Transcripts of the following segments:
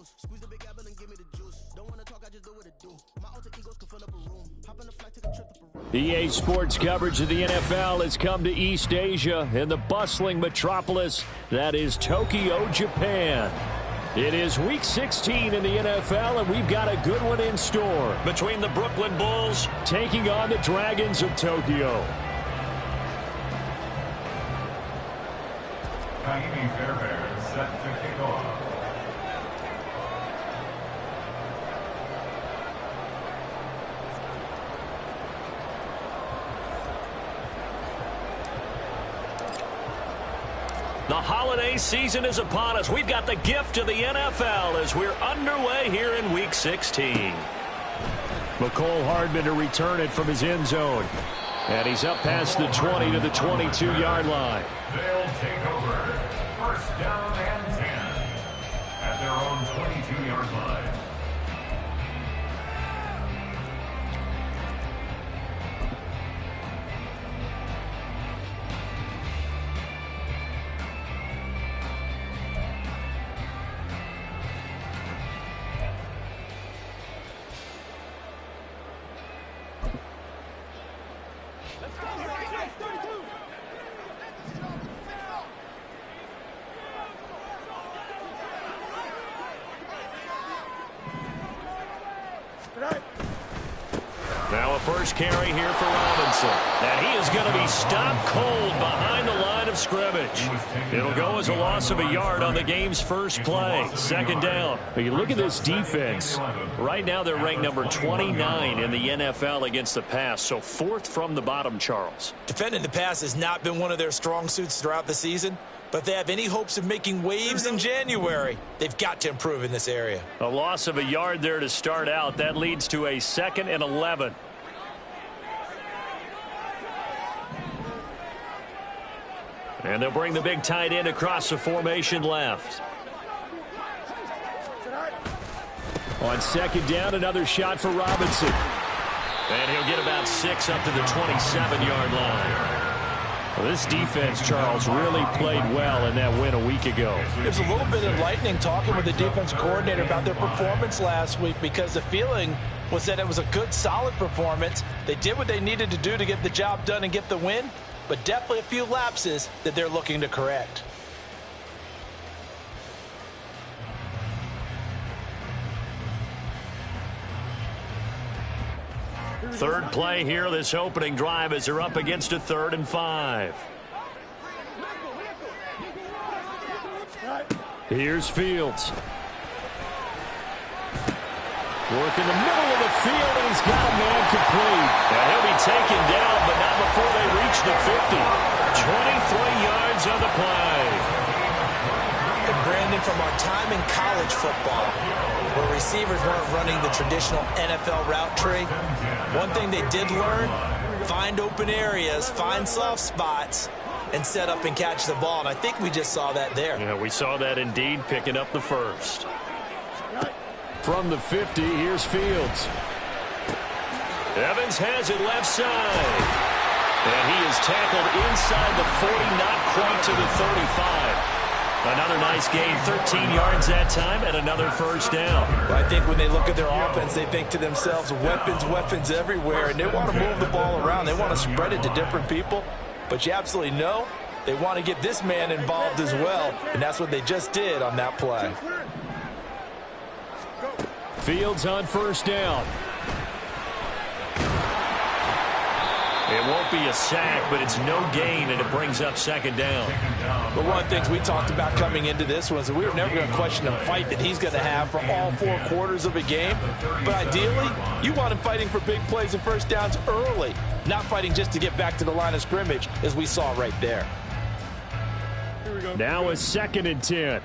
juice. Squeeze the big apple and give me the juice. Don't wanna talk, I just do what it do. My alter egos can fill up a room. Hop on the flight, take a trip to Peru. EA Sports coverage of the NFL has come to East Asia in the bustling metropolis that is Tokyo, Japan. It is Week 16 in the NFL, and we've got a good one in store between the Brooklyn Bulls taking on the Dragons of Tokyo. Kaimi Fairbairn set to kick off. The holiday season is upon us. We've got the gift of the NFL as we're underway here in Week 16. Mecole Hardman to return it from his end zone. And he's up past the 20 to the 22-yard line. They'll take over. First down and 10 at their own 22-yard line. Now a first carry here for Robinson. And he is going to be stopped cold behind the line of scrimmage. It'll go as a loss of a yard on the game's first play. Second down. But you look at this defense. Right now they're ranked number 29 in the NFL against the pass. So fourth from the bottom, Charles. Defending the pass has not been one of their strong suits throughout the season. But if they have any hopes of making waves in January, they've got to improve in this area. A loss of a yard there to start out. That leads to a 2nd and 11. And they'll bring the big tight end across the formation left. On second down, another shot for Robinson. And he'll get about 6 up to the 27-yard line. Well, this defense, Charles, really played well in that win a week ago. It was a little bit enlightening talking with the defense coordinator about their performance last week because the feeling was that it was a good, solid performance. They did what they needed to do to get the job done and get the win, but definitely a few lapses that they're looking to correct. Third play here, this opening drive as they're up against a 3rd and 5. Here's Fields. Work in the middle of the field, and he's got a man complete. And he'll be taken down, but not before they reach the 50. 23 yards on the play. And Brandon, from our time in college football, where receivers weren't running the traditional NFL route tree, one thing they did learn, find open areas, find soft spots, and set up and catch the ball. And I think we just saw that there. Yeah, we saw that indeed, picking up the first. From the 50, here's Fields. Evans has it left side. And he is tackled inside the 40, not quite to the 35. Another nice gain, 13 yards that time, and another first down. Well, I think when they look at their offense, they think to themselves, weapons, weapons everywhere, and they want to move the ball around. They want to spread it to different people, but you absolutely know they want to get this man involved as well, and that's what they just did on that play. Fields on first down. It won't be a sack, but it's no gain, and it brings up second down. But one of the things we talked about coming into this was that we were never going to question the fight that he's going to have for all 4 quarters of a game. But ideally, you want him fighting for big plays and first downs early, not fighting just to get back to the line of scrimmage, as we saw right there. Now a 2nd and 10.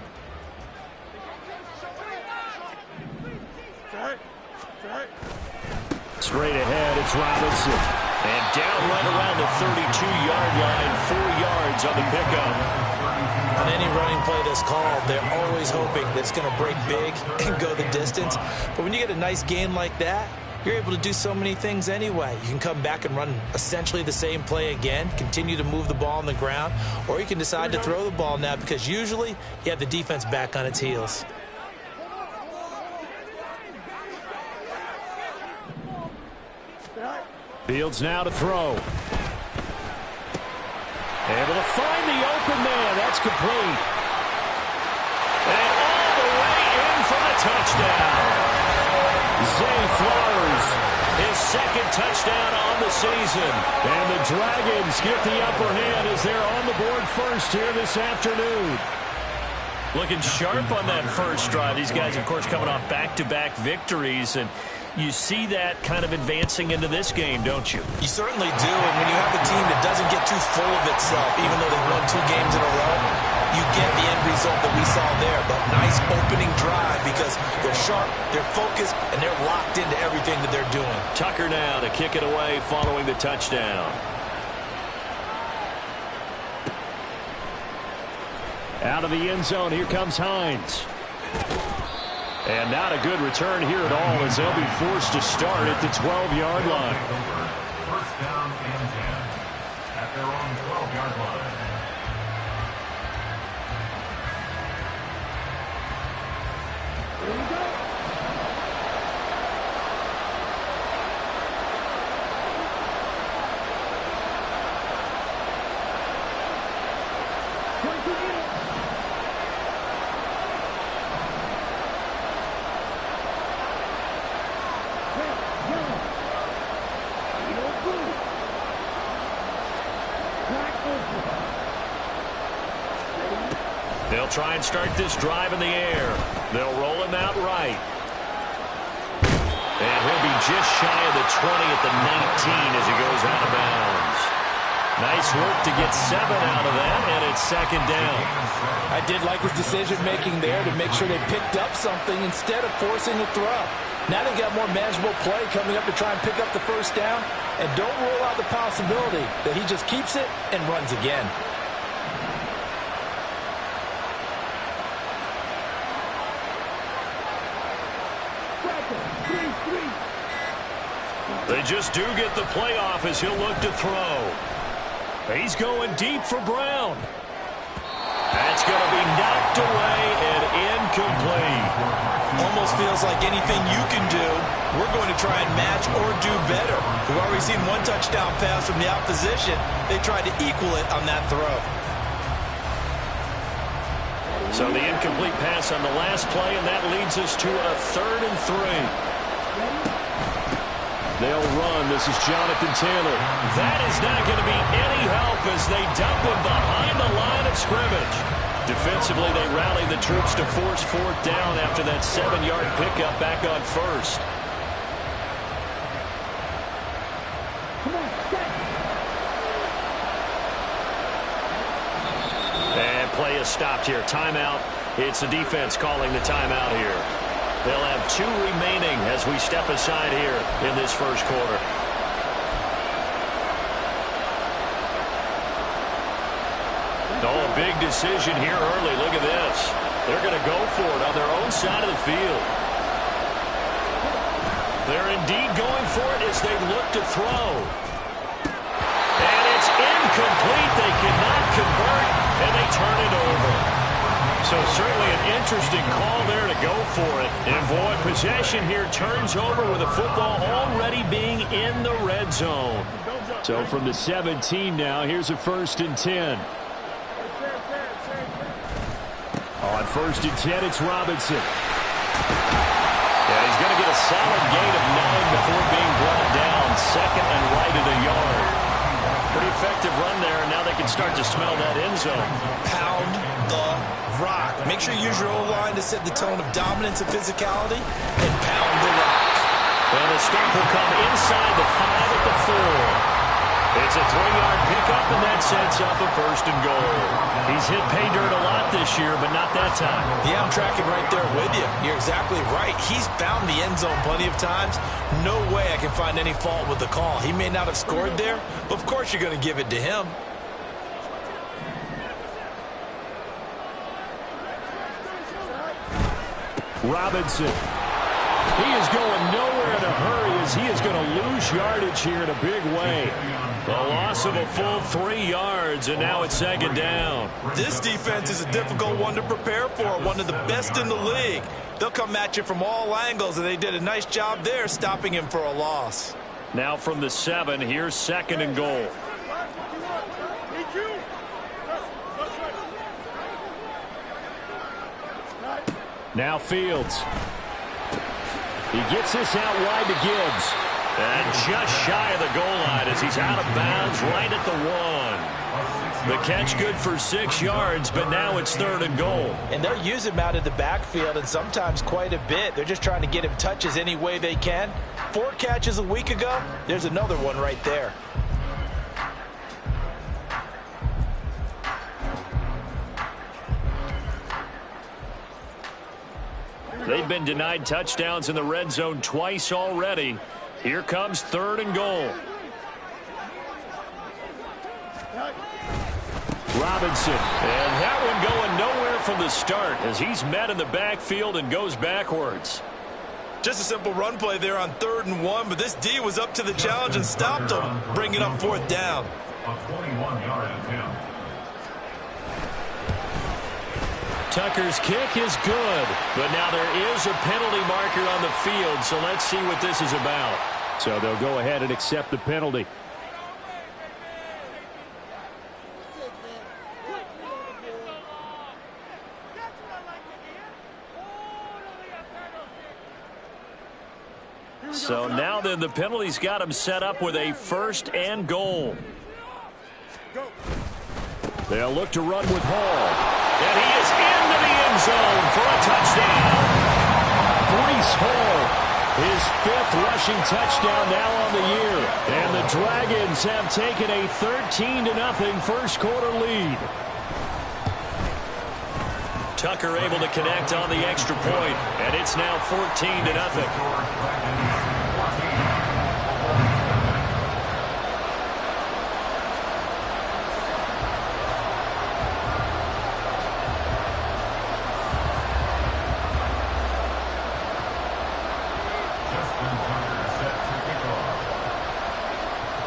Straight ahead, it's Robinson. And down right around the 32-yard line, 4 yards on the pickup. On any running play that's called, they're always hoping that it's going to break big and go the distance. But when you get a nice gain like that, you're able to do so many things anyway. You can come back and run essentially the same play again, continue to move the ball on the ground, or you can decide to throw the ball now because usually you have the defense back on its heels. Fields now to throw. Able to find the open man. That's complete. And all the way in for the touchdown. Zay Flowers, his second touchdown on the season. And the Dragons get the upper hand as they're on the board first here this afternoon. Looking sharp on that first drive. These guys, of course, coming off back-to-back victories, and you see that kind of advancing into this game, don't you? You certainly do, and when you have a team that doesn't get too full of itself, even though they've won 2 games in a row, you get the end result that we saw there. That nice opening drive because they're sharp, they're focused, and they're locked into everything that they're doing. Tucker now to kick it away following the touchdown. Out of the end zone, here comes Hines. And not a good return here at all as they'll be forced to start at the 12-yard line. First down and 10 at their own 12-yard line. They'll try and start this drive in the air. They'll roll him out right. And he'll be just shy of the 20 at the 19 as he goes out of bounds. Nice work to get 7 out of that, and it's second down. I did like his decision-making there to make sure they picked up something instead of forcing a throw. Now they've got more manageable play coming up to try and pick up the first down, and don't rule out the possibility that he just keeps it and runs again. They just do get the playoff as he'll look to throw. He's going deep for Brown. That's going to be knocked away and incomplete. Almost feels like anything you can do, we're going to try and match or do better. We've already seen 1 touchdown pass from the opposition. They tried to equal it on that throw. So the incomplete pass on the last play, and that leads us to a 3rd and 3. They'll run. This is Jonathan Taylor. That is not going to be any help as they dump him behind the line of scrimmage. Defensively, they rally the troops to force 4th down after that 7-yard pickup back on 1st. And play is stopped here. Timeout. It's the defense calling the timeout here. They'll have 2 remaining as we step aside here in this first quarter. Oh, a big decision here early. Look at this. They're going to go for it on their own side of the field. They're indeed going for it as they look to throw. And it's incomplete. They cannot convert, and they turn it over. So certainly an interesting call there to go for it. And boy, possession here turns over with the football already being in the red zone. So from the 17 now, here's a 1st and 10. On 1st and 10, it's Robinson. Yeah, he's going to get a solid gain of 9 before being brought down. 2nd and right at a yard. Pretty effective run there, and now they can start to smell that end zone. Pound the rock. Make sure you use your O-line to set the tone of dominance and physicality, and pound the rock. And the stop will come inside the 5 at the 4. It's a 3-yard pickup, and that sets up a 1st and goal. He's hit pay dirt a lot this year, but not that time. Yeah, I'm tracking right there with you. You're exactly right. He's found the end zone plenty of times. No way I can find any fault with the call. He may not have scored there, but of course you're going to give it to him. Robinson. He is going nowhere in a hurry as he is going to lose yardage here in a big way. The loss of a full 3 yards, and now it's 2nd down. This defense is a difficult one to prepare for, one of the best in the league. They'll come at you from all angles, and they did a nice job there stopping him for a loss. Now from the 7, here's 2nd and goal. Now Fields. He gets this out wide to Gibbs. And just shy of the goal line as he's out of bounds right at the 1. The catch good for 6 yards, but now it's 3rd and goal. And they'll use him out of the backfield, and sometimes quite a bit. They're just trying to get him touches any way they can. 4 catches a week ago. There's another one right there. They've been denied touchdowns in the red zone twice already. Here comes 3rd and goal. Robinson. And that one going nowhere from the start as he's met in the backfield and goes backwards. Just a simple run play there on 3rd and 1, but this D was up to the challenge and stopped him, bringing up 4th down. A 21-yard attempt. Tucker's kick is good, but now there is a penalty marker on the field, so let's see what this is about. So they'll go ahead and accept the penalty. So now then the penalty's got him set up with a 1st and goal. They'll look to run with Hall. And he is into the end zone for a touchdown. Breece Hall, his 5th rushing touchdown now on the year. And the Dragons have taken a 13-0 first quarter lead. Tucker able to connect on the extra point, and it's now 14-0.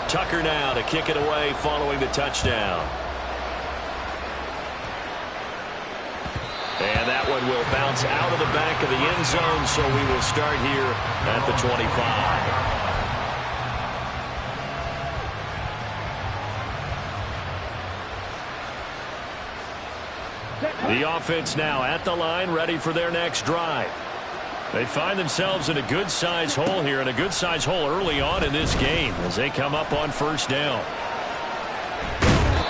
Tucker now to kick it away following the touchdown. And that one will bounce out of the back of the end zone, so we will start here at the 25. The offense now at the line, ready for their next drive. They find themselves in a good-sized hole here, and a good-sized hole early on in this game as they come up on 1st down.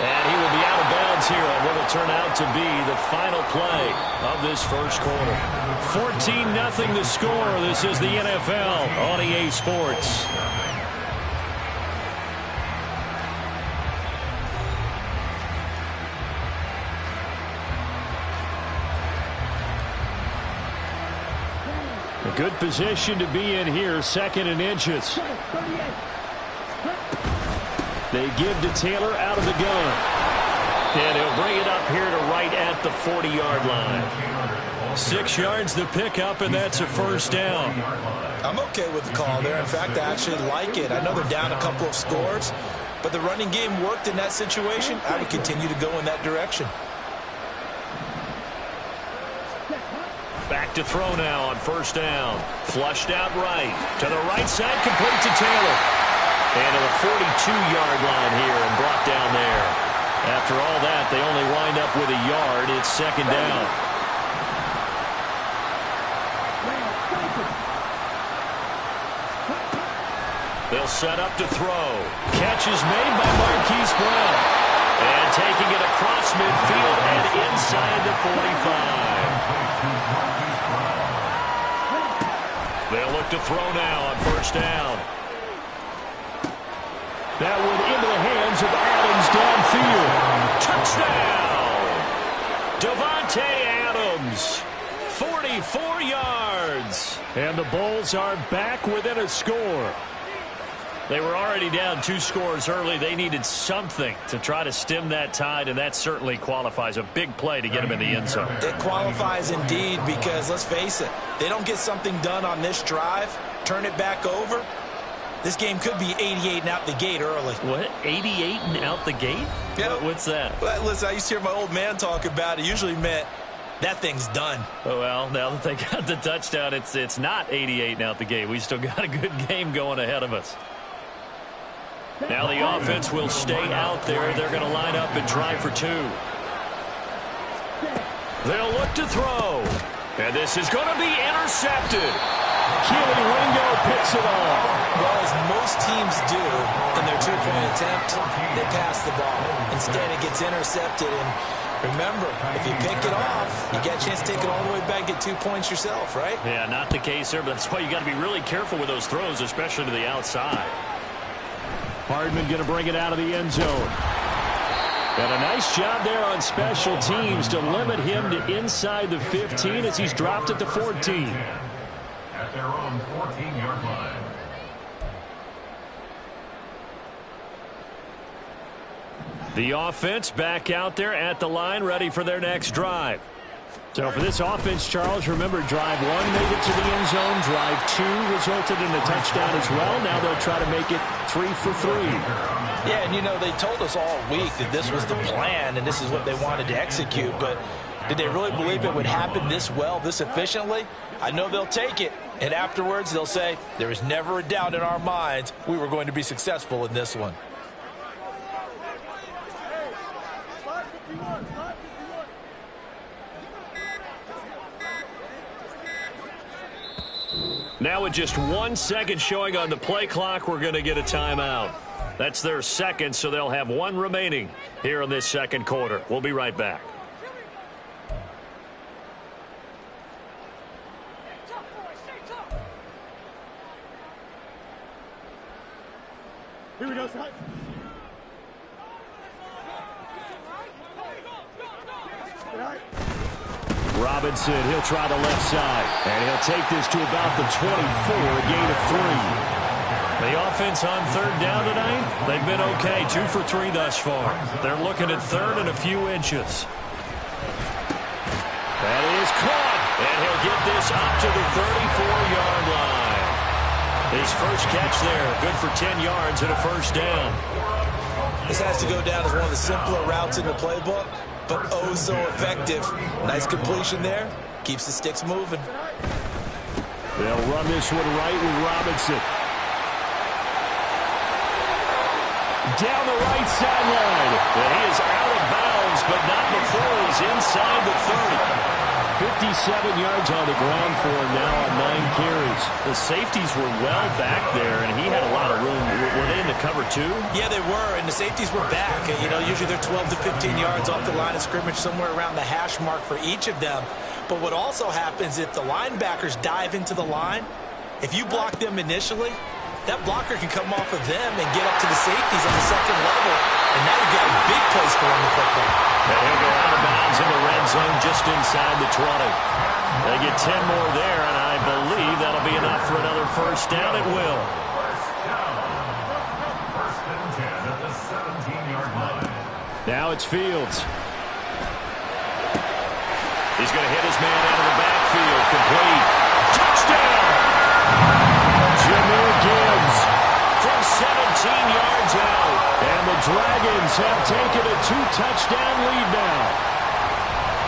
And he will be out of bounds here on what will turn out to be the final play of this first quarter. 14-0 the score. This is the NFL on EA Sports. A good position to be in here, 2nd and inches. They give to Taylor out of the gun. And he'll bring it up here to right at the 40-yard line. 6 yards the pickup, and that's a 1st down. I'm okay with the call there. In fact, I actually like it. I know they're down a couple of scores, but the running game worked in that situation. I would continue to go in that direction. Back to throw now on 1st down. Flushed out right. To the right side, complete to Taylor. And to the 42-yard line here and brought down there. After all that, they only wind up with a yard. It's 2nd down. They'll set up to throw. Catch is made by Marquise Brown. And taking it across midfield and inside the 45. They'll look to throw now on 1st down. That one into the hands of Adams. Touchdown! Davante Adams, 44 yards. And the Bulls are back within a score. They were already down 2 scores early. They needed something to try to stem that tide, and that certainly qualifies. A big play to get them in the end zone. It qualifies indeed because, let's face it, they don't get something done on this drive, turn it back over, this game could be 88 and out the gate early. What? 88 and out the gate? Yeah. What's that? Well, listen, I used to hear my old man talk about it. It usually meant that thing's done. Oh, well, now that they got the touchdown, it's not 88 and out the gate. We still got a good game going ahead of us. Now the offense will stay out there. They're going to line up and try for two. They'll look to throw. And this is going to be intercepted. Keely Ringo picks it off. Well, as most teams do in their two-point attempt, they pass the ball. Instead, it gets intercepted. And remember, if you pick it off, you get a chance to take it all the way back, get 2 points yourself, right? Yeah, not the case there, but that's why you got to be really careful with those throws, especially to the outside. Hardman going to bring it out of the end zone. And a nice job there on special teams to limit him to inside the 15 as he's dropped at the 14. At their own 14-yard line. The offense back out there at the line, ready for their next drive. So for this offense, Charles, remember, drive 1 made it to the end zone. Drive 2 resulted in a touchdown as well. Now they'll try to make it 3 for 3. Yeah, and you know, they told us all week that this was the plan and this is what they wanted to execute, but did they really believe it would happen this well, this efficiently? I know they'll take it, and afterwards they'll say, there was never a doubt in our minds we were going to be successful in this one. Now with just 1 second showing on the play clock, we're going to get a timeout. That's their second, so they'll have 1 remaining here in this second quarter. We'll be right back. Here we go, son. Robinson, he'll try the left side. And he'll take this to about the 24, a gain of 3. The offense on third down tonight, they've been okay, 2 for 3 thus far. They're looking at third and a few inches. That is caught, and he'll get this up to the 34-yard line. His first catch there, good for 10 yards and a first down. This has to go down as one of the simpler routes in the playbook, but oh so effective. Nice completion there, keeps the sticks moving. They'll run this one right with Robinson. Down the right sideline. And he is out of bounds, but not before he's inside the 30. 57 yards on the ground for him now on 9 carries. The safeties were well back there, and he had a lot of room. Were they in the cover too? Yeah, they were, and the safeties were back. You know, usually they're 12 to 15 yards off the line of scrimmage, somewhere around the hash mark for each of them. But what also happens if the linebackers dive into the line, if you block them initially, that blocker can come off of them and get up to the safeties on the second level. And now you've got a big place to run the football. And he'll go out of bounds in the red zone just inside the 20. They get 10 more there, and I believe that'll be enough for another first down. It will. First and 10 at the 17-yard line. Now it's Fields. He's going to hit his man out of the backfield. Complete. Touchdown! Jahmyr Gibbs from 17 yards out. And the Dragons have taken a 2-touchdown lead now.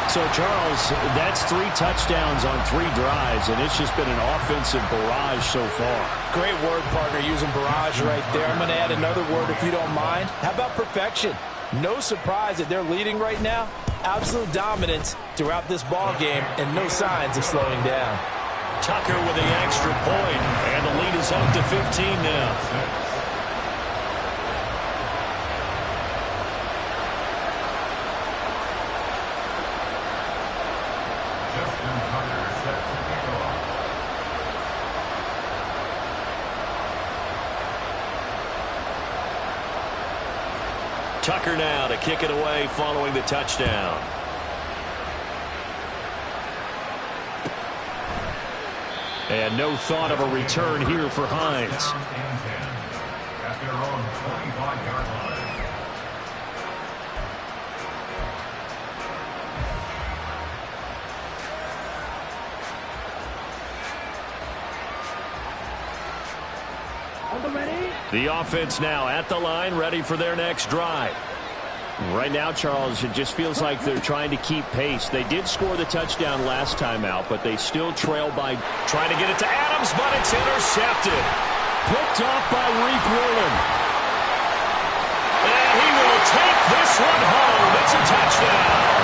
So, Charles, that's 3 touchdowns on 3 drives, and it's just been an offensive barrage so far. Great word, partner, using barrage right there. I'm going to add another word if you don't mind. How about perfection? No surprise that they're leading right now. Absolute dominance throughout this ball game and no signs of slowing down. Tucker with the extra point, and the lead is up to 15 now. Tucker now to kick it away following the touchdown. And no thought of a return here for Hines. At their own 25-yard line. The offense now at the line, ready for their next drive. Right now, Charles, it just feels like they're trying to keep pace. They did score the touchdown last time out, but they still trail by trying to get it to Adams, but it's intercepted. Picked off by Reek Willen. take this one home. It's a touchdown.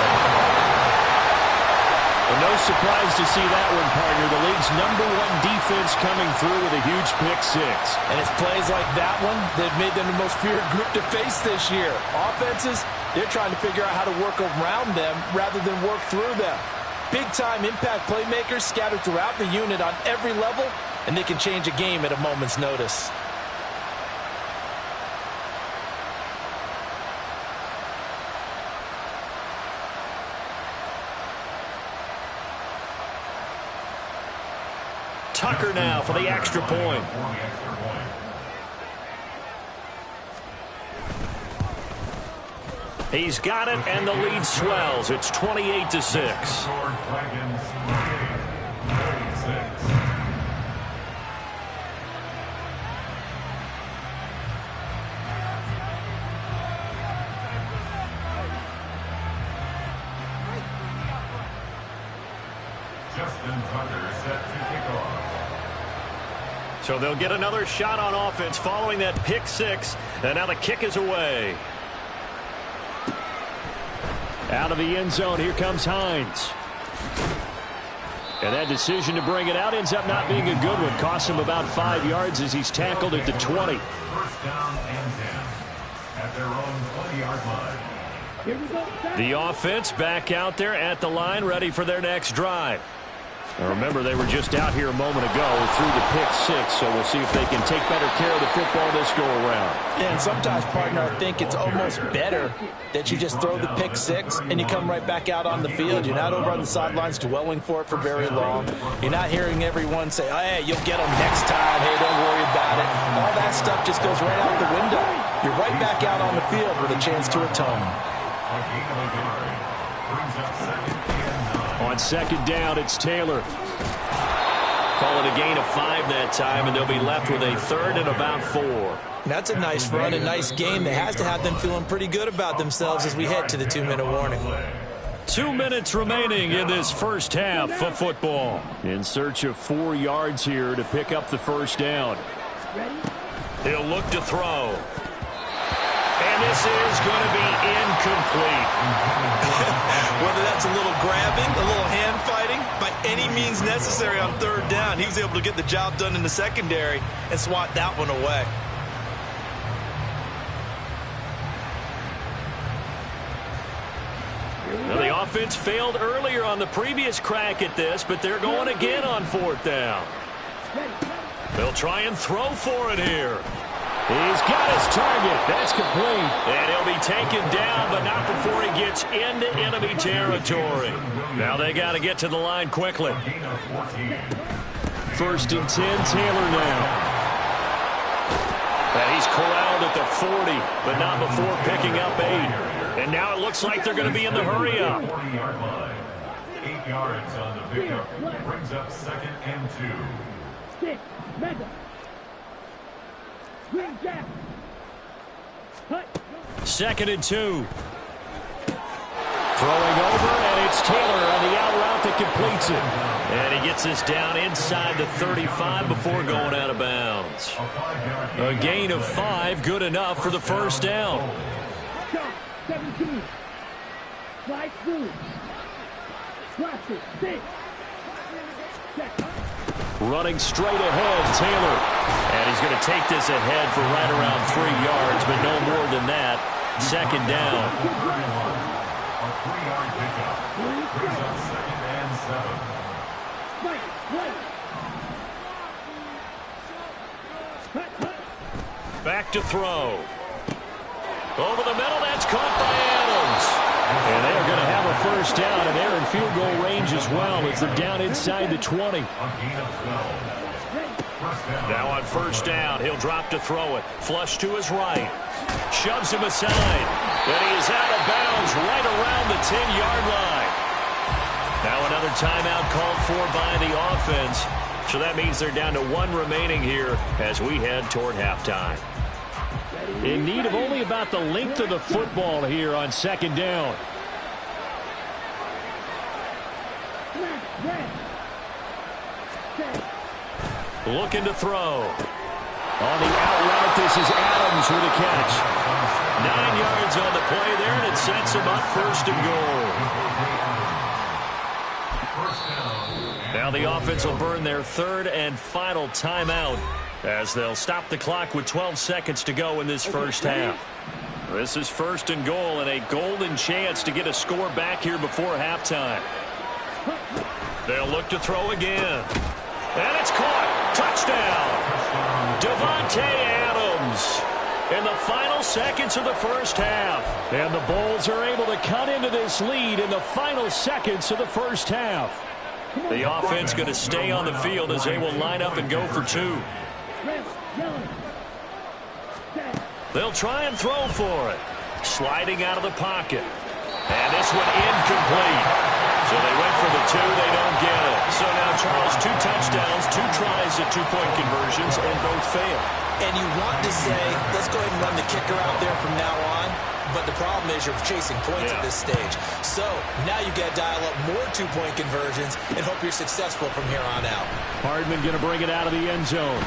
Well, no surprise to see that one, partner. The league's #1 defense coming through with a huge pick six. And it's plays like that one that made them the most feared group to face this year. Offenses, they're trying to figure out how to work around them rather than work through them. Big-time impact playmakers scattered throughout the unit on every level, and they can change a game at a moment's notice. Tucker now for the extra point. He's got it, and the lead swells. It's 28-6. Justin Tucker set to kick off. So they'll get another shot on offense following that pick six, and now the kick is away. Out of the end zone, here comes Hines. And that decision to bring it out ends up not being a good one. Costs him about 5 yards as he's tackled at the 20. First down and 10 at their own 20-yard line. The offense back out there at the line, ready for their next drive. Now remember, they were just out here a moment ago through the pick six, so we'll see if they can take better care of the football this go-around. Yeah, and sometimes, partner, I think it's almost better that you just throw the pick six and you come right back out on the field. You're not over on the sidelines dwelling for it for very long. You're not hearing everyone say, oh, hey, you'll get them next time. Hey, don't worry about it. All that stuff just goes right out the window. You're right back out on the field with a chance to atone. On second down, it's Taylor. Call it a gain of 5 that time, and they'll be left with a third and about 4. That's a nice run, a nice game that has to have them feeling pretty good about themselves as we head to the 2-minute warning. 2 minutes remaining in this first half of football. In search of 4 yards here to pick up the first down. He'll look to throw. And this is going to be incomplete. Whether that's a little grabbing, a little hand fighting, by any means necessary on third down, he was able to get the job done in the secondary and swat that one away. Now, the offense failed earlier on the previous crack at this, but they're going again on fourth down. They'll try and throw for it here. He's got his target. That's complete. And he'll be taken down, but not before he gets into enemy territory. Now they got to get to the line quickly. First and 10, Taylor now. And he's corralled at the 40, but not before picking up 8. And now it looks like they're going to be in the hurry-up. 40-yard line. 8 yards on the pickup. Brings up second and 2. Stick, mega. Green jack. Second and 2. Throwing over, and it's Taylor on the out route that completes it. And he gets this down inside the 35 before going out of bounds. A gain of 5, good enough for the first down. 17. Slide through. Watch it. 6. Running straight ahead, Taylor. And he's going to take this ahead for right around 3 yards, but no more than that. Second down. A 3-yard pickup. Brings up second and 7. Back to throw. Over the middle, that's caught by Adams. And they're going to have a first down, and they're in field goal range as well as they're down inside the 20. Now on first down, he'll drop to throw it. Flush to his right. Shoves him aside. And he is out of bounds right around the 10-yard line. Now another timeout called for by the offense. So that means they're down to 1 remaining here as we head toward halftime. In need of only about the length of the football here on second down. Looking to throw. On the out route, this is Adams with a catch. 9 yards on the play there, and it sets him up first and goal. Now the offense will burn their third and final timeout as they'll stop the clock with 12 seconds to go in this first half. This is first and goal and a golden chance to get a score back here before halftime. They'll look to throw again. And it's caught. Touchdown. Davante Adams in the final seconds of the first half. And the Bulls are able to cut into this lead in the final seconds of the first half. The offense going to stay on the field as they will line up and go for two. They'll try and throw for it. Sliding out of the pocket. And this one incomplete. So they went for the two. They don't get it. So now, Charles, 2 touchdowns, 2 tries at 2-point conversions, and both fail. And you want to say, let's go ahead and run the kicker out there from now on. But the problem is you're chasing points at this stage. So now you got to dial up more 2-point conversions and hope you're successful from here on out. Hardman going to bring it out of the end zone.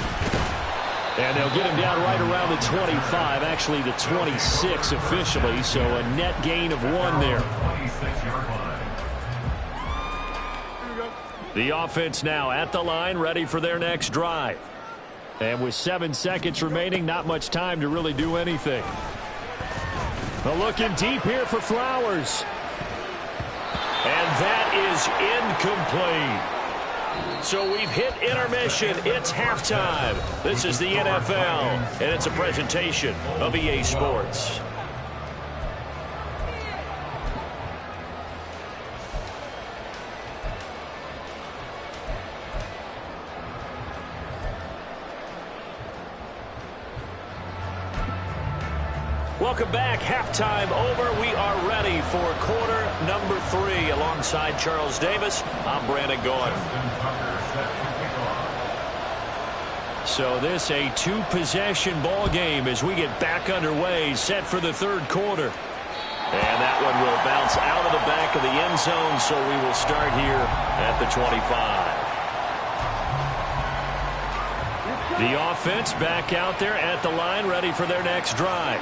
And they'll get him down right around the 25, actually the 26 officially, so a net gain of 1 there. The offense now at the line, ready for their next drive. And with 7 seconds remaining, not much time to really do anything. But looking deep here for Flowers. And that is incomplete. So we've hit intermission. It's halftime. This is the NFL, and it's a presentation of EA Sports. Welcome back. Halftime over. We are ready for quarter number 3. Alongside Charles Davis, I'm Brandon Gaudin. So this a 2-possession ball game as we get back underway, set for the third quarter. And that one will bounce out of the back of the end zone, so we will start here at the 25. The offense back out there at the line, ready for their next drive.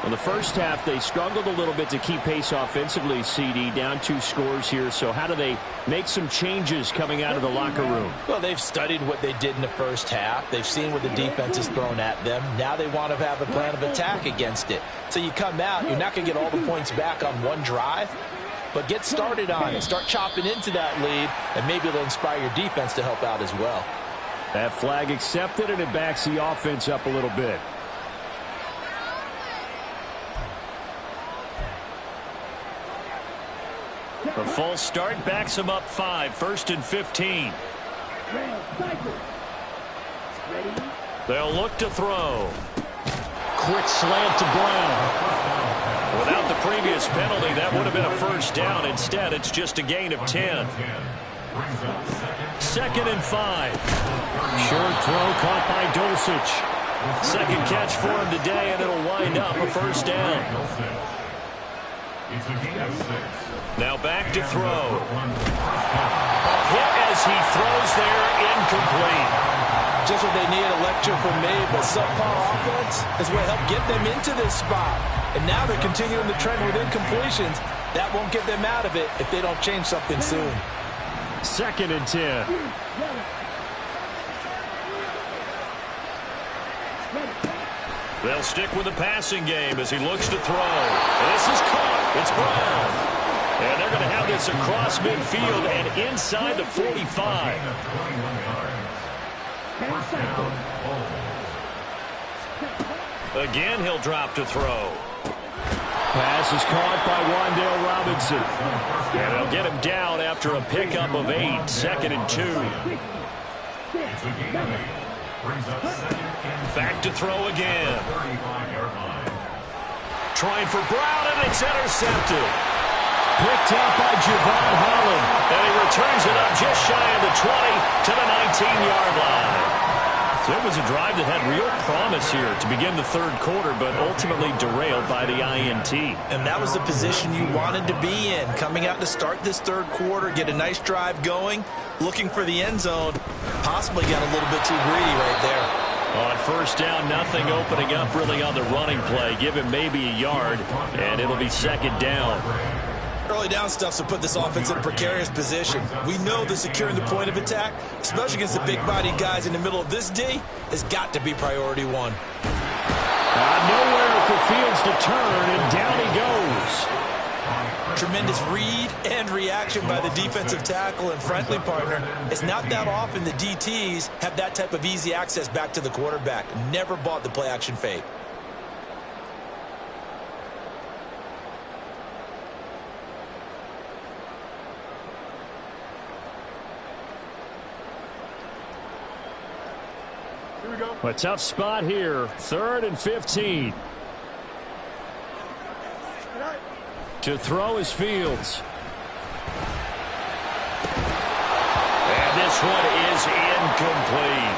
In the first half, they struggled a little bit to keep pace offensively, CD, down 2 scores here. So how do they make some changes coming out of the locker room? Well, they've studied what they did in the first half. They've seen what the defense has thrown at them. Now they want to have a plan of attack against it. So you come out, you're not going to get all the points back on one drive, but get started on it. Start chopping into that lead, and maybe it'll inspire your defense to help out as well. That flag accepted, and it backs the offense up a little bit. The false start backs him up 5, 1st and 15. They'll look to throw. Quick slant to Brown. Without the previous penalty, that would have been a first down. Instead, it's just a gain of 10. 2nd and 5. Short throw caught by Dulcich. Second catch for him today, and it'll wind up a first down. Now back to throw. A hit as he throws there, incomplete. Just what they need, a lecture from me, but subpar offense is what helped get them into this spot. And now they're continuing the trend with incompletions. That won't get them out of it if they don't change something soon. 2nd and 10. They'll stick with the passing game as he looks to throw. And this is caught. It's Brown. And they're going to have this across midfield and inside the 45. Again, he'll drop to throw. Pass is caught by Wan'Dale Robinson. And they'll get him down after a pickup of 8, 2nd and 2. Back to throw again. Trying for Brown, and it's intercepted. Picked up by Javon Holland. And he returns it up just shy of the 20 to the 19-yard line. So it was a drive that had real promise here to begin the third quarter, but ultimately derailed by the INT. And that was the position you wanted to be in. Coming out to start this third quarter, get a nice drive going, looking for the end zone. Possibly got a little bit too greedy right there. On first down, nothing opening up really on the running play. Give him maybe a yard, and it'll be second down. Early down stuff to put this offense in a precarious position. We know that securing the point of attack, especially against the big-bodied guys in the middle of this D, has got to be priority one. Nowhere for Fields to turn, and down he goes. Tremendous read and reaction by the defensive tackle, and frankly, partner, it's not that often the DTs have that type of easy access back to the quarterback. Never bought the play-action fake. A tough spot here. 3rd and 15. To throw is Fields. And this one is incomplete.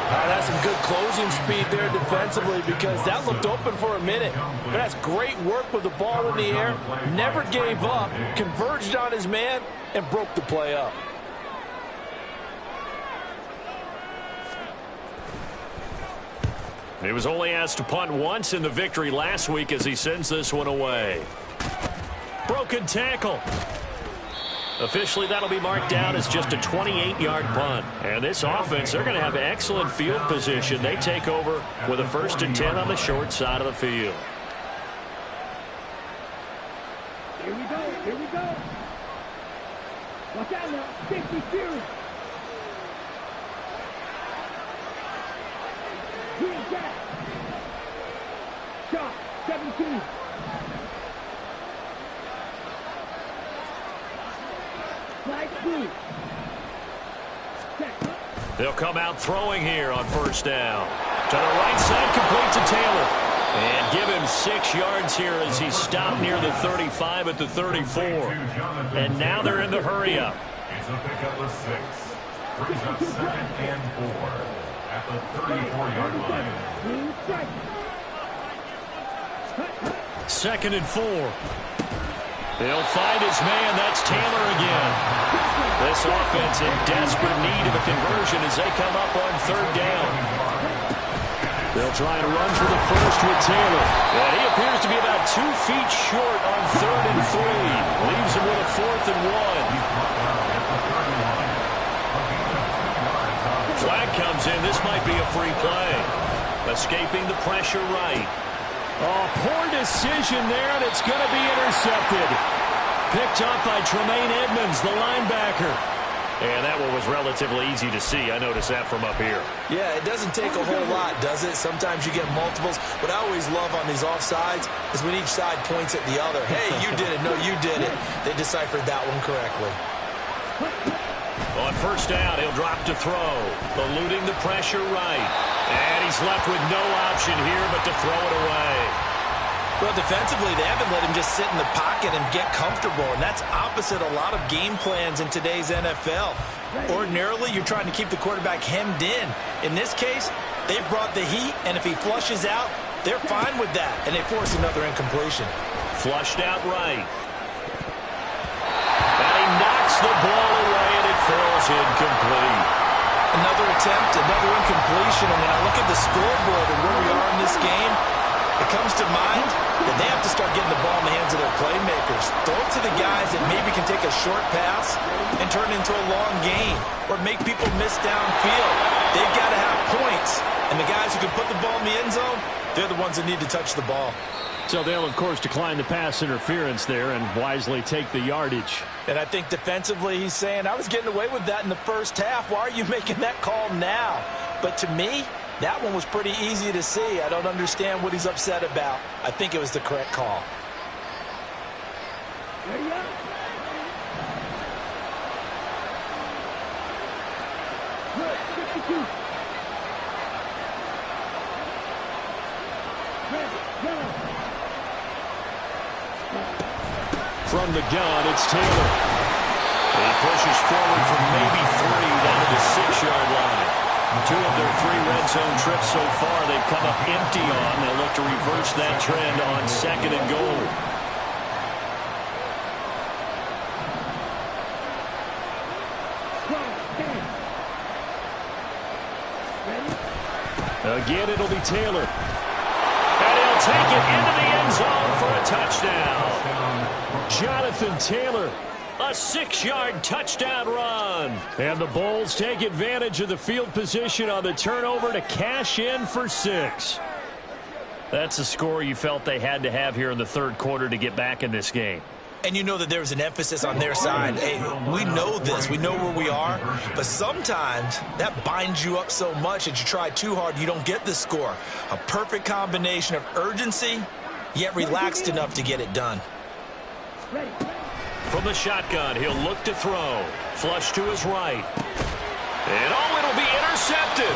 That's some good closing speed there defensively, because that looked open for a minute. But that's great work with the ball in the air. Never gave up, converged on his man, and broke the play up. He was only asked to punt once in the victory last week as he sends this one away. Broken tackle. Officially, that'll be marked down as just a 28-yard punt. And this offense, they're going to have excellent field position. They take over with a 1st and 10 on the short side of the field. Here we go. Here we go. Watch out now. Safety series. Green jack. Shot. 17. Slide through. They'll come out throwing here on first down. To the right side, complete to Taylor. And give him 6 yards here as he stopped near the 35 at the 34. And now they're in the hurry up. It's a pickup of 6. Brings up 2nd and 4 at the 34-yard line. 2nd and 4. He'll find his man. That's Taylor again. This offense in desperate need of a conversion as they come up on 3rd down. They'll try and run for the first with Taylor. And he appears to be about 2 feet short on 3rd and 3. Leaves him with a 4th and 1. Flag comes in. This might be a free play. Escaping the pressure right. Oh, poor decision there, and it's going to be intercepted. Picked up by Tremaine Edmonds, the linebacker. And that one was relatively easy to see. I noticed that from up here. Yeah, it doesn't take a whole lot, does it? Sometimes you get multiples. What I always love on these offsides is when each side points at the other. Hey, you did it. No, you did it. They deciphered that one correctly. On first down, he'll drop to throw. Eluding the pressure right. And he's left with no option here but to throw it away. Well, defensively, they haven't let him just sit in the pocket and get comfortable, and that's opposite a lot of game plans in today's NFL. Ordinarily, you're trying to keep the quarterback hemmed in. In this case, they brought the heat, and if he flushes out, they're fine with that, and they force another incompletion. Flushed out right. And he knocks the ball away, and it falls incomplete. Another attempt, another incompletion, and when I look at the scoreboard and where we are in this game, it comes to mind that they have to start getting the ball in the hands of their playmakers. Throw it to the guys that maybe can take a short pass and turn it into a long gain or make people miss downfield. They've got to have points, and the guys who can put the ball in the end zone, they're the ones that need to touch the ball. So they'll, of course, decline the pass interference there and wisely take the yardage. And I think defensively he's saying, I was getting away with that in the first half. Why are you making that call now? But to me, that one was pretty easy to see. I don't understand what he's upset about. I think it was the correct call. Ready up. Good. 52. Ready. Go. From the gun, it's Taylor. He pushes forward from maybe 3 down to the 6-yard line. 2 of their 3 red zone trips so far they've come up empty on. They'll look to reverse that trend on 2nd and goal. Again, it'll be Taylor. And he'll take it into the end zone for a touchdown. Jonathan Taylor, a 6-yard touchdown run. And the Bulls take advantage of the field position on the turnover to cash in for 6. That's a score you felt they had to have here in the third quarter to get back in this game. And you know that there's an emphasis on their side. Hey, we know this. We know where we are. But sometimes that binds you up so much that you try too hard, you don't get the score. A perfect combination of urgency, yet relaxed enough to get it done. From the shotgun, he'll look to throw. Flush to his right. And it'll be intercepted.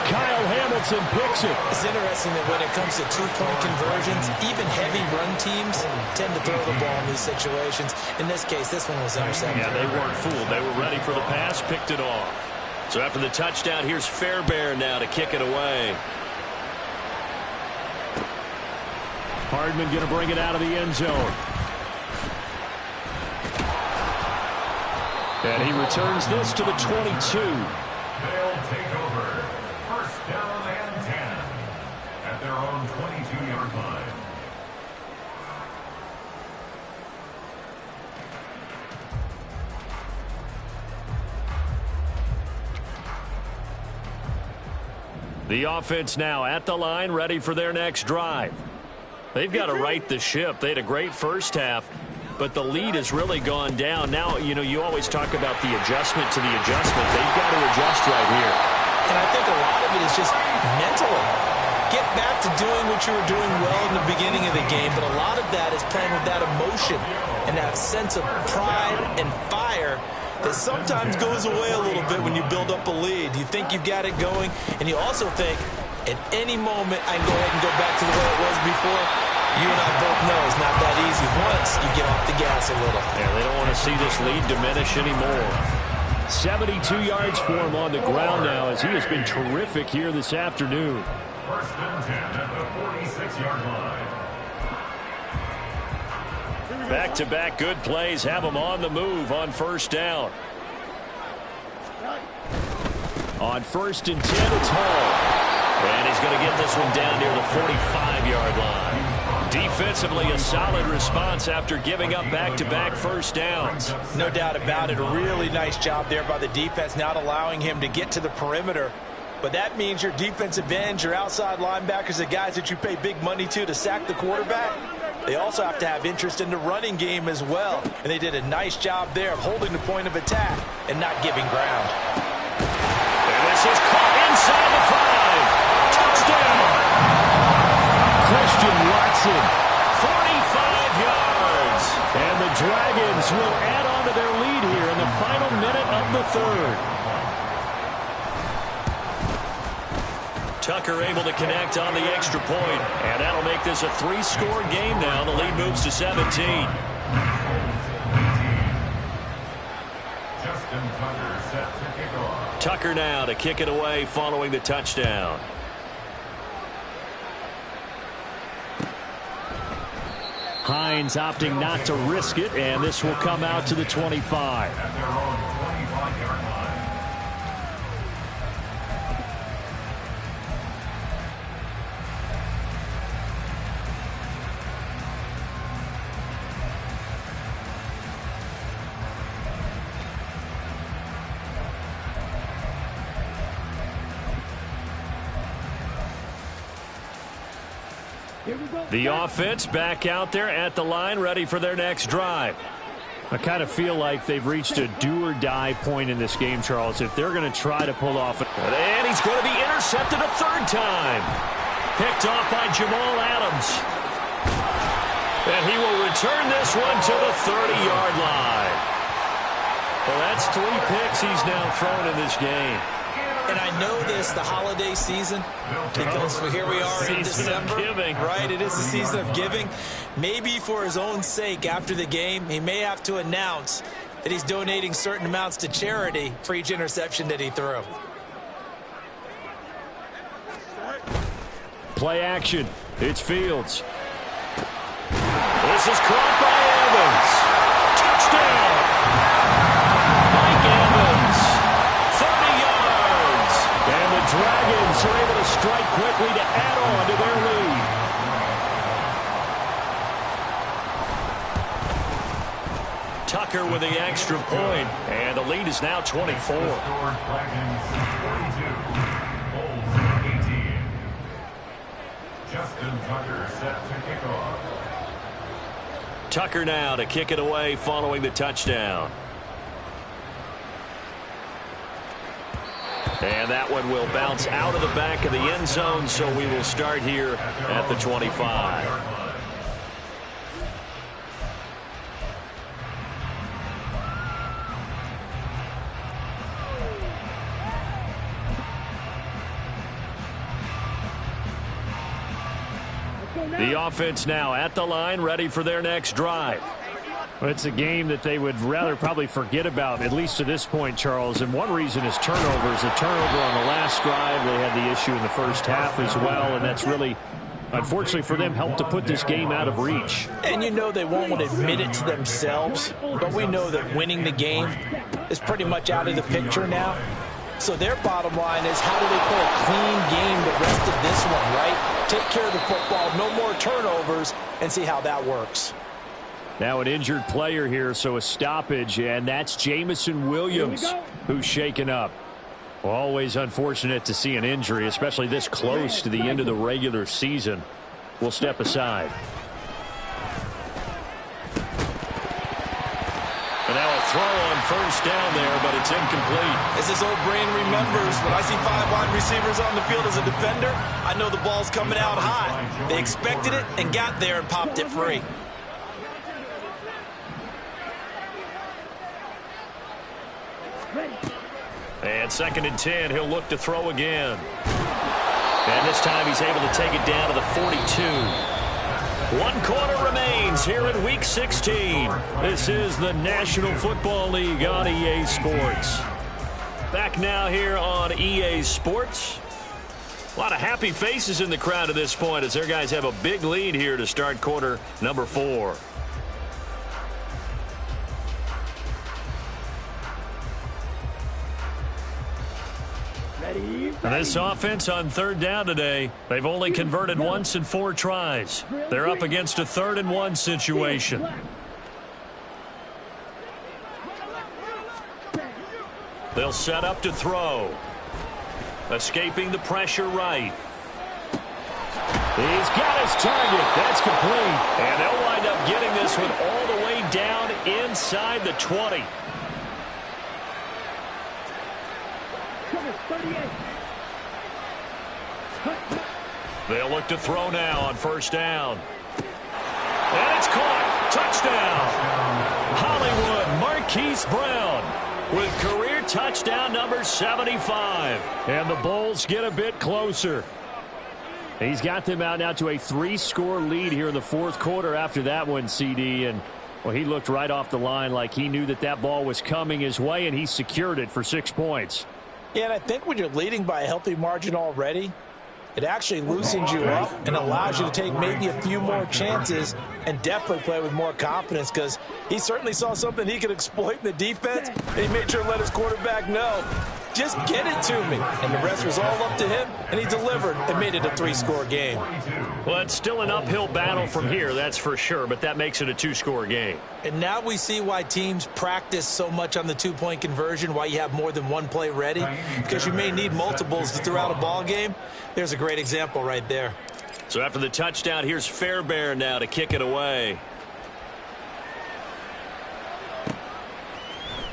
Kyle Hamilton picks it. It's interesting that when it comes to two-point conversions, even heavy run teams tend to throw the ball in these situations. In this case, this one was intercepted. Yeah, they weren't fooled. They were ready for the pass, picked it off. So after the touchdown, here's Fairbairn now to kick it away. Hardman going to bring it out of the end zone. And he returns this to the 22. They'll take over. First down and 10 at their own 22-yard line. The offense now at the line, ready for their next drive. They've got to right the ship. They had a great first half, but the lead has really gone down. Now, you know, you always talk about the adjustment to the adjustment. They've got to adjust right here. And I think a lot of it is just mentally. Get back to doing what you were doing well in the beginning of the game, but a lot of that is playing with that emotion and that sense of pride and fire that sometimes goes away a little bit when you build up a lead. You think you've got it going, and you also think, at any moment, I can go ahead and go back to the way it was before. You and I both know it's not that easy once you get off the gas a little. Yeah, they don't want to see this lead diminish anymore. 72 yards for him on the ground now as he has been terrific here this afternoon. First and 10 at the 46-yard line. Back-to-back good plays have him on the move on first down. On first and 10, it's Hall. And he's going to get this one down near the 45-yard line. Defensively, a solid response after giving up back-to-back first downs. No doubt about it. A really nice job there by the defense, not allowing him to get to the perimeter. But that means your defensive ends, your outside linebackers, the guys that you pay big money to sack the quarterback, they also have to have interest in the running game as well. And they did a nice job there of holding the point of attack and not giving ground. And this is caught inside the 5. Touchdown! Christian Watson, 45 yards. And the Dragons will add on to their lead here in the final minute of the third. Tucker able to connect on the extra point, and that'll make this a 3-score game now. The lead moves to 17. Justin Tucker set to kick off. Tucker now to kick it away following the touchdown. Hines opting not to risk it, and this will come out to the 25. At their own 25-yard line. The offense back out there at the line, ready for their next drive. I kind of feel like they've reached a do-or-die point in this game, Charles, if they're going to try to pull off it. And he's going to be intercepted a third time. Picked off by Jamal Adams. And he will return this one to the 30-yard line. Well, that's 3 picks he's now thrown in this game. And I know this, the holiday season, because here we are in December, right? It is the season of giving. Maybe for his own sake, after the game, he may have to announce that he's donating certain amounts to charity for each interception that he threw. Play action. It's Fields. This is caught by Evans. Touchdown! Mike Evans. 30 yards. And the Dragons Chiefs are able to strike quickly to add on to their lead. Tucker with the extra point, and the lead is now 24. Justin Tucker set to kick off. Tucker now to kick it away following the touchdown. And that one will bounce out of the back of the end zone, so we will start here at the 25. The offense now at the line, ready for their next drive. Well, it's a game that they would rather probably forget about, at least to this point, Charles. And one reason is turnovers. A turnover on the last drive. They had the issue in the first half as well, and that's really, unfortunately for them, helped to put this game out of reach. And you know they won't admit it to themselves, but we know that winning the game is pretty much out of the picture now. So their bottom line is, how do they play a clean game the rest of this one, right? Take care of the football, no more turnovers, and see how that works. Now an injured player here, so a stoppage, and that's Jameson Williams who's shaken up. Well, always unfortunate to see an injury, especially this close to the end of the regular season. We'll step aside. And now a throw on first down there, but it's incomplete. As his old brain remembers, when I see 5 wide receivers on the field as a defender, I know the ball's coming out high. They expected it and got there and popped it free. And 2nd and 10, he'll look to throw again. And this time he's able to take it down to the 42. 1 quarter remains here in Week 16. This is the National Football League on EA Sports. Back now here on EA Sports. A lot of happy faces in the crowd at this point as their guys have a big lead here to start quarter number 4. And this offense on 3rd down today, they've only converted once in 4 tries. They're up against a 3rd and 1 situation. They'll set up to throw. Escaping the pressure right. He's got his target. That's complete. And they'll wind up getting this one all the way down inside the 20. 38. They'll look to throw now on 1st down. And it's caught. Touchdown. Hollywood Marquise Brown with career touchdown number 75. And the Bulls get a bit closer. He's got them out now to a 3-score lead here in the 4th quarter after that one, CD. And, well, he looked right off the line like he knew that that ball was coming his way, and he secured it for 6 points. Yeah, and I think when you're leading by a healthy margin already, it actually loosens you up and allows you to take maybe a few more chances and definitely play with more confidence, because he certainly saw something he could exploit in the defense, and he made sure to let his quarterback know, just get it to me. And the rest was all up to him, and he delivered and made it a 3-score game. Well, it's still an uphill battle from here, that's for sure, but that makes it a 2-score game. And now we see why teams practice so much on the 2-point conversion, why you have more than one play ready, because you may need multiples to throw out a ball game. There's a great example right there. So after the touchdown, here's Fairbairn now to kick it away.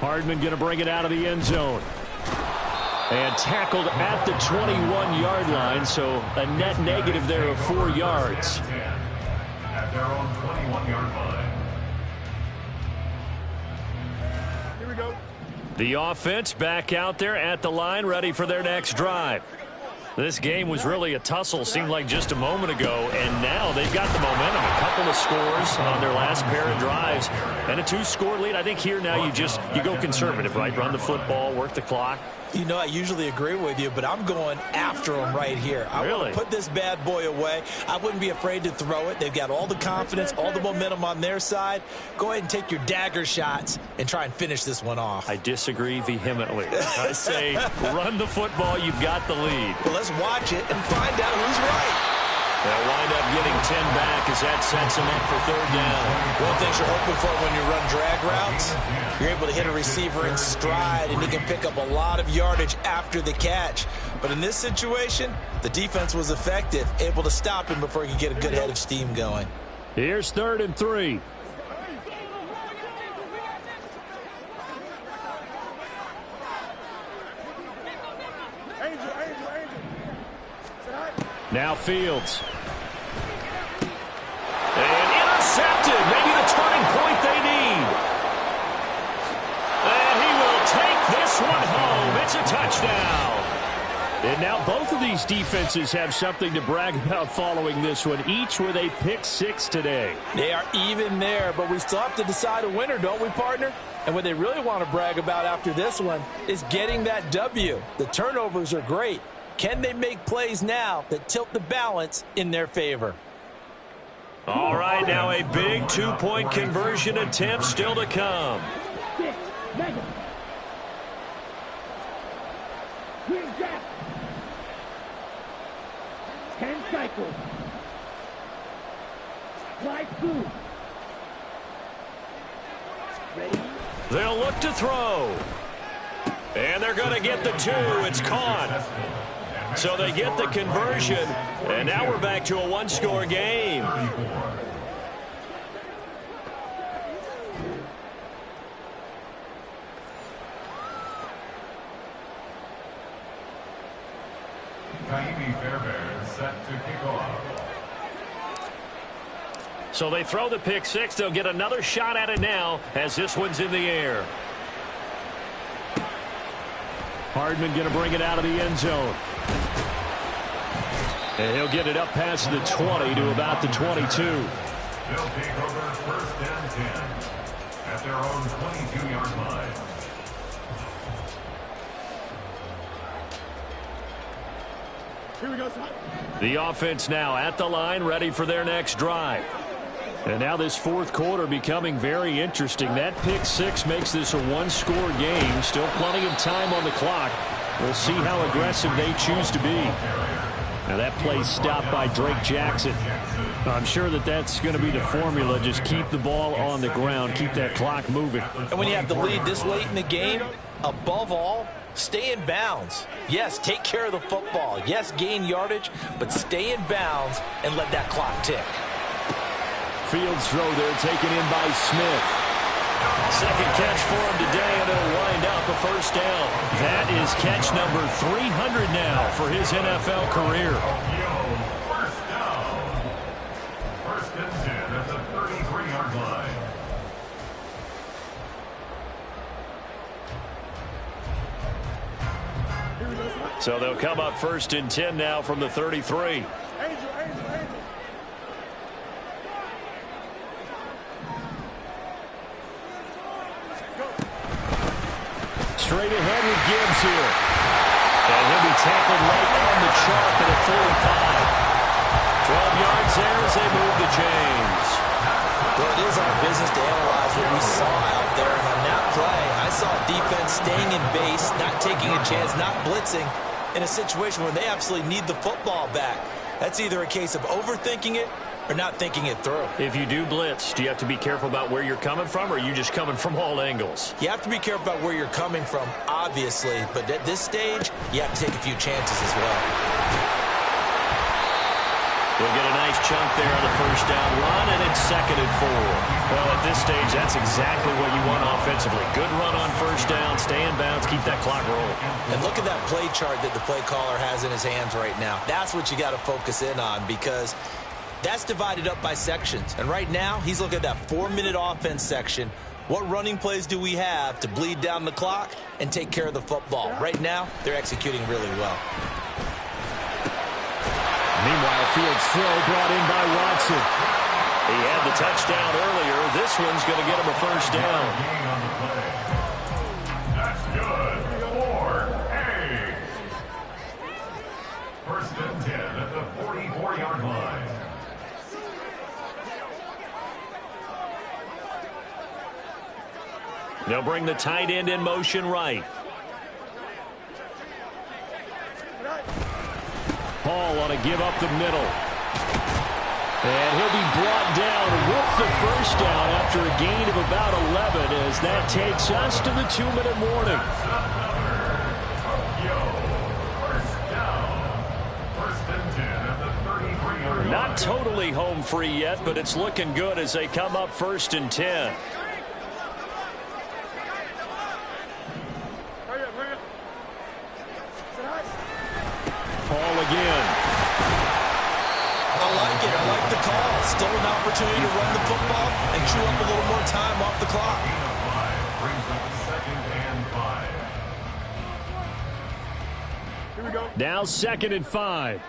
Hardman going to bring it out of the end zone. And tackled at the 21-yard line, so a net negative there of 4 yards. At their own 21-yard line. Here we go. The offense back out there at the line, ready for their next drive. This game was really a tussle, seemed like just a moment ago, and now they've got the momentum. A couple of scores on their last pair of drives, and a 2-score lead. I think here now you go conservative, right? Run the football, work the clock. You know, I usually agree with you, but I'm going after him right here. I want to put this bad boy away. I wouldn't be afraid to throw it. They've got all the confidence, all the momentum on their side. Go ahead and take your dagger shots and try and finish this one off. I disagree vehemently. I say run the football. You've got the lead. Well, let's watch it and find out who's right. They'll wind up getting 10 back as that sets them up for third down. One thing you're hoping for when you run drag routes, you're able to hit a receiver in stride, and he can pick up a lot of yardage after the catch. But in this situation, the defense was effective, able to stop him before he could get a good head of steam going. Here's 3rd and 3. Now Fields. And intercepted. Maybe the turning point they need. And he will take this one home. It's a touchdown. And now both of these defenses have something to brag about following this one, each with a pick 6 today. They are even there, but we still have to decide a winner, don't we, partner? And what they really want to brag about after this one is getting that W. The turnovers are great. Can they make plays now that tilt the balance in their favor? All right, now a big 2-point conversion attempt still to come. 6, Megan. Green Jack. 10 cycles. Fly through. Ready? They'll look to throw. And they're going to get the 2. It's caught. So they get the conversion, and now we're back to a one-score game. Taimi Fairbairn set to kick off. So they throw the pick 6. They'll get another shot at it now as this one's in the air. Hardman going to bring it out of the end zone. And he'll get it up past the 20 to about the 22. They'll take over 1st and 10 at their own 22-yard line. Here we go, son. The offense now at the line, ready for their next drive. And now this 4th quarter becoming very interesting. That pick 6 makes this a one-score game. Still plenty of time on the clock. We'll see how aggressive they choose to be. Now that play stopped by Drake Jackson. I'm sure that's going to be the formula. Just keep the ball on the ground. Keep that clock moving. And when you have the lead this late in the game, above all, stay in bounds. Yes, take care of the football. Yes, gain yardage, but stay in bounds and let that clock tick. Fields throw there taken in by Smith. Second catch for him today, and it'll wind up a first down. That is catch number 300 now for his NFL career. First down. 1st and 10 at the 33-yard line. So they'll come up 1st and 10 now from the 33. Straight ahead with Gibbs here. And he'll be tackled right on the chalk at a 45. 12 yards there as they move the chains. Well, it is our business to analyze what we saw out there. And on that play, I saw defense staying in base, not taking a chance, not blitzing in a situation where they absolutely need the football back. That's either a case of overthinking it or not thinking it through. If you do blitz, do you have to be careful about where you're coming from, or are you just coming from all angles? You have to be careful about where you're coming from, obviously, but at this stage, you have to take a few chances as well. They'll get a nice chunk there on the first down run, and it's 2nd and 4. Well, at this stage, that's exactly what you want offensively. Good run on first down, stay in bounds, keep that clock rolling. And look at that play chart that the play caller has in his hands right now. That's what you got to focus in on, because that's divided up by sections. And right now, he's looking at that 4-minute offense section. What running plays do we have to bleed down the clock and take care of the football? Right now, they're executing really well. Meanwhile, Fields' throw brought in by Watson. He had the touchdown earlier. This one's going to get him a first down. That's good. 4-8. First and 10 at the 44-yard line. They'll bring the tight end in motion right. Paul on a give up the middle. And he'll be brought down with the first down after a gain of about 11 as that takes us to the 2-minute warning. Not totally home free yet, but it's looking good as they come up 1st and 10. Paul again. I like it. I like the call. Still an opportunity to run the football and chew up a little more time off the clock. Brings up 2nd and 5. Here we go. Now 2nd and 5.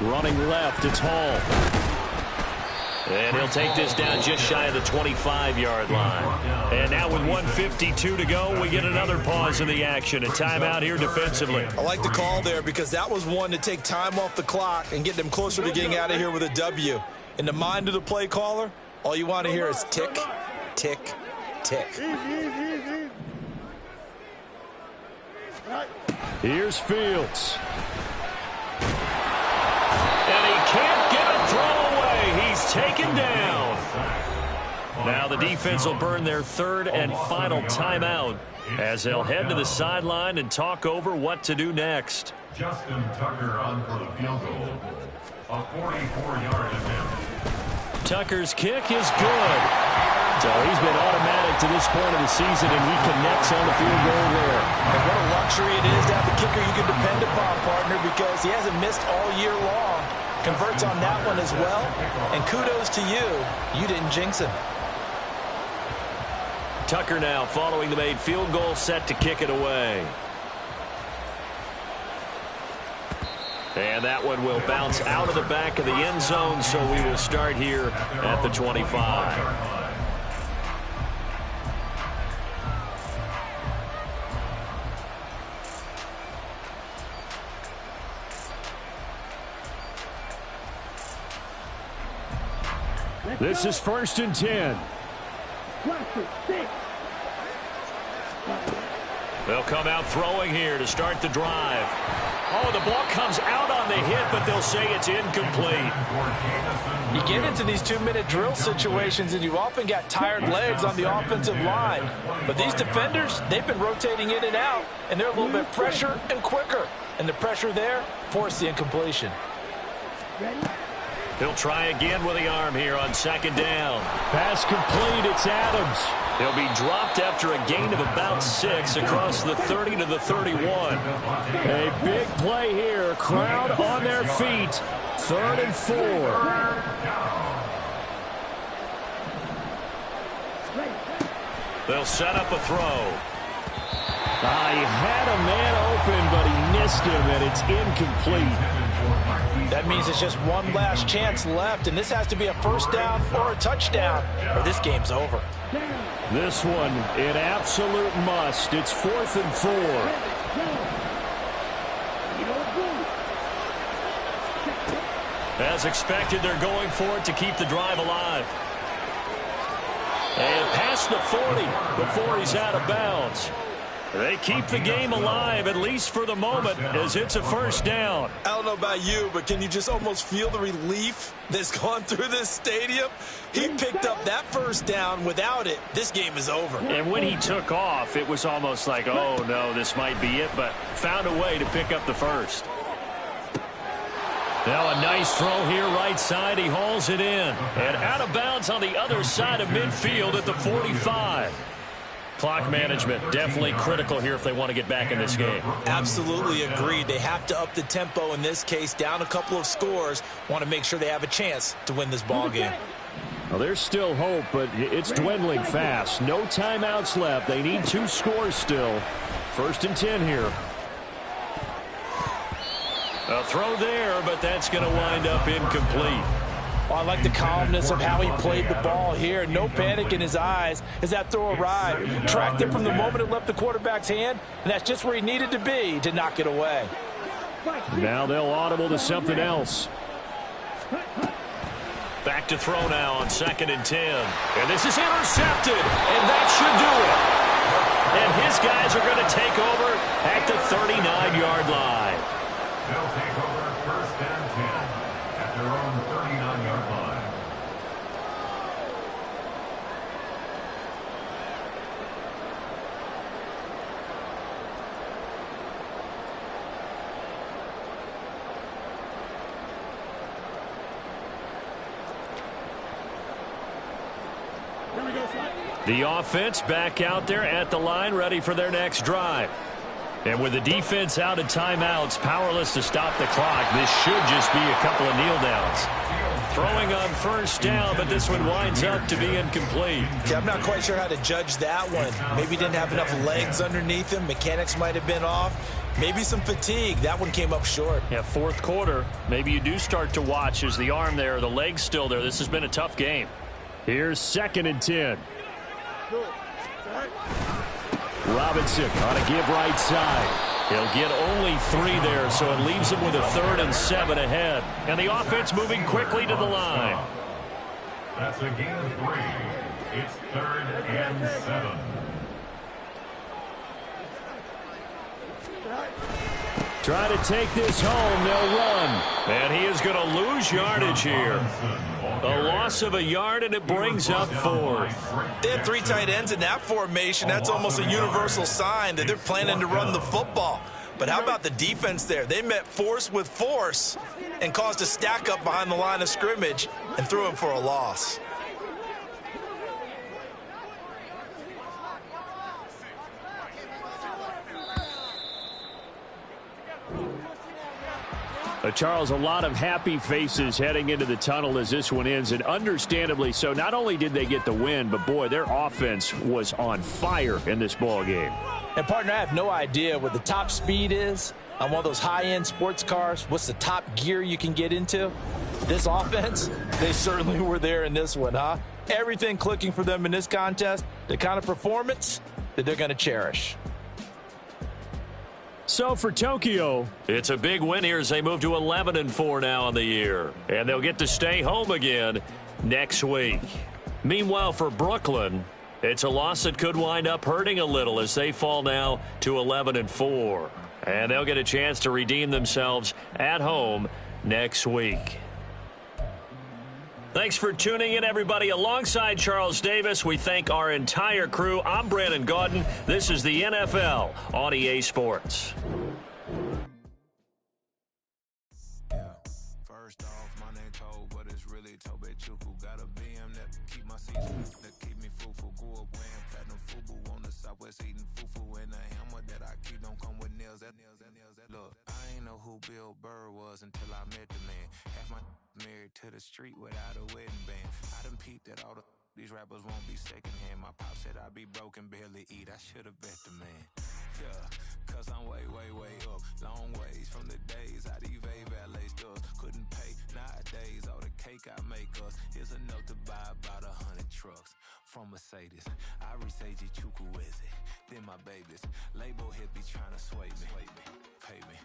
Running left, it's Hall. And he'll take this down just shy of the 25-yard line. And now with 1:52 to go, we get another pause in the action. A timeout here defensively. I like the call there because that was one to take time off the clock and get them closer to getting out of here with a W. In the mind of the play caller, all you want to hear is tick, tick, tick. Here's Fields. And he can't get a throw away. He's taken down. Now the defense will burn their 3rd and final timeout as they'll head to the sideline and talk over what to do next. Justin Tucker on for the field goal. A 44-yard attempt. Tucker's kick is good. So he's been automatic to this point of the season, and he connects on the field goal there. And what a luxury it is to have a kicker you can depend upon, partner, because he hasn't missed all year long. Converts on that one as well. And kudos to you. You didn't jinx him. Tucker now following the made field goal, set to kick it away. And that one will bounce out of the back of the end zone, so we will start here at the 25. This is 1st and 10. They'll come out throwing here to start the drive. Oh, the ball comes out on the hit, but they'll say it's incomplete. You get into these 2-minute drill situations, and you often got tired legs on the offensive line. But these defenders, they've been rotating in and out, and they're a little bit fresher and quicker. And the pressure there forced the incompletion. He'll try again with the arm here on 2nd down. Pass complete, it's Adams. He'll be dropped after a gain of about 6 across the 30 to the 31. A big play here. Crowd on their feet. 3rd and 4. They'll set up a throw. He had a man open, but he missed him, and it's incomplete. That means it's just one last chance left, and this has to be a first down or a touchdown, or this game's over. This one, an absolute must. It's 4th and 4. As expected, they're going for it to keep the drive alive. And past the 40 before he's out of bounds. They keep the game alive, at least for the moment, as it's a first down. I don't know about you, but can you just almost feel the relief that's gone through this stadium? He picked up that first down. Without it, this game is over. And when he took off, it was almost like, oh, no, this might be it, but found a way to pick up the first. Now a nice throw here right side. He hauls it in. And out of bounds on the other side of midfield at the 45. Clock management definitely critical here if they want to get back in this game. Absolutely agreed. They have to up the tempo in this case, down a couple of scores. Want to make sure they have a chance to win this ball game. Well, there's still hope, but it's dwindling fast. No timeouts left. They need 2 scores still. 1st and 10 here. A throw there, but that's going to wind up incomplete. Well, I like the calmness of how he played the ball here. No panic in his eyes as that throw arrived. Tracked it from the moment it left the quarterback's hand, and that's just where he needed to be to knock it away. Now they'll audible to something else. Back to throw now on 2nd and 10. And this is intercepted, and that should do it. And his guys are going to take over at the 39-yard line. They'll take over 1st and 10 at their own 39-yard line. The offense back out there at the line, ready for their next drive. And with the defense out of timeouts, powerless to stop the clock, this should just be a couple of kneel downs. Throwing on 1st down, but this one winds up to be incomplete. Yeah, I'm not quite sure how to judge that one. Maybe didn't have enough legs underneath him. Mechanics might have been off. Maybe some fatigue. That one came up short. Yeah, 4th quarter. Maybe you do start to watch as the arm there, the leg's still there. This has been a tough game. Here's 2nd and 10. Robinson on a give right side. He'll get only 3 there, so it leaves him with a 3rd and 7 ahead. And the offense moving quickly to the line. That's a gain of 3. It's 3rd and 7. Try to take this home. They'll run. And he is going to lose yardage here. A loss of a yard, and it brings up 4th. They had 3 tight ends in that formation. That's almost a universal sign that they're planning to run the football. But how about the defense there? They met force with force and caused a stack up behind the line of scrimmage and threw him for a loss. Charles, a lot of happy faces heading into the tunnel as this one ends, and understandably so. Not only did they get the win, but, boy, their offense was on fire in this ball game. And, partner, I have no idea what the top speed is on one of those high-end sports cars. What's the top gear you can get into? This offense, they certainly were there in this one, huh? Everything clicking for them in this contest, the kind of performance that they're going to cherish. So for Tokyo, it's a big win here as they move to 11-4 now on the year. And they'll get to stay home again next week. Meanwhile, for Brooklyn, it's a loss that could wind up hurting a little as they fall now to 11-4. And they'll get a chance to redeem themselves at home next week. Thanks for tuning in, everybody. Alongside Charles Davis, we thank our entire crew. I'm Brandon Gaudin. This is the NFL on EA Sports. First off, my name Toe, but it's really Tobe Chuku. Got a BM that keep my seats, that keep me fruitful. Grew up wearing platinum FUBU on the Southwest eating fufu. And the hammer that I keep don't come with nails. Look, I ain't know who Bill Burr was until I met the man. Half my married to the street without a wedding band. I done peeped that all these rappers won't be secondhand. My pop said I'd be broke and barely eat. I should've bet the man. Yeah, cause I'm way up. Long ways from the days I these valet stores couldn't pay. Nowadays, all the cake I make us is enough to buy about 100 trucks from Mercedes. I say Chukwueze, then my babies. Label hit be trying to sway me. Pay me.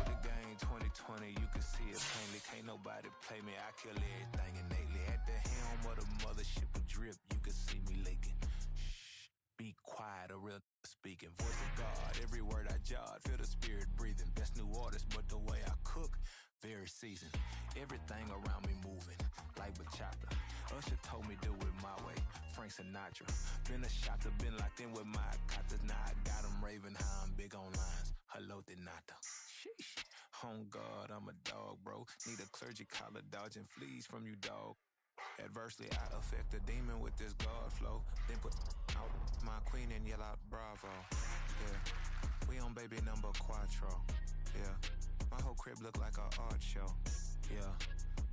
The game 2020, you can see it plainly. Can't nobody play me. I kill everything innately. At the helm of the mothership with drip, you can see me leaking. Shh, be quiet, a real speaking. Voice of God, every word I jot. Feel the spirit breathing. Best new artist, but the way I cook, very seasoned. Everything around me moving, like bachata. Usher told me do it my way. Frank Sinatra. Been a shotter, been locked in with my cotters. Now I got them raving how I'm big on lines. Hello, Denata. Sheesh. On God, I'm a dog, bro. Need a clergy collar, dodging fleas from you, dog. Adversely, I affect the demon with this God flow. Then put out my queen and yell out bravo. Yeah, we on baby number quattro. Yeah, my whole crib look like an art show. Yeah,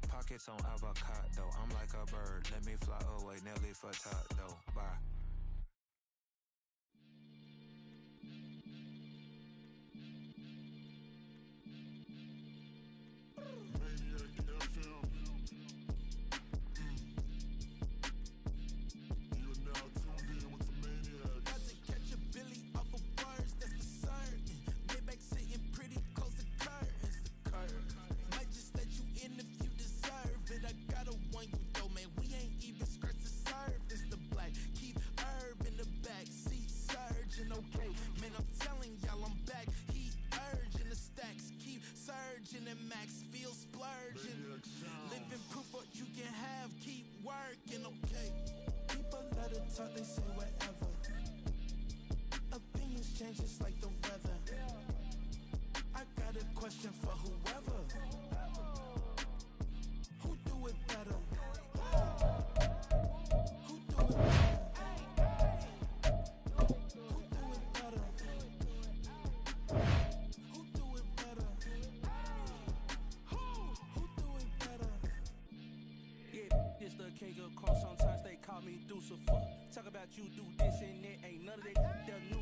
pockets on avocado. I'm like a bird, let me fly away. Nelly Furtado, bye. talk, they say whatever. Opinions change just like the weather. I got a question for whoever. Who do it better? Who do it better? Who do it better? Who do it better? Who do it better? Yeah, it's the king of cross. Sometimes they call me Lucifer. Talk about you do this and that. Ain't none of that new.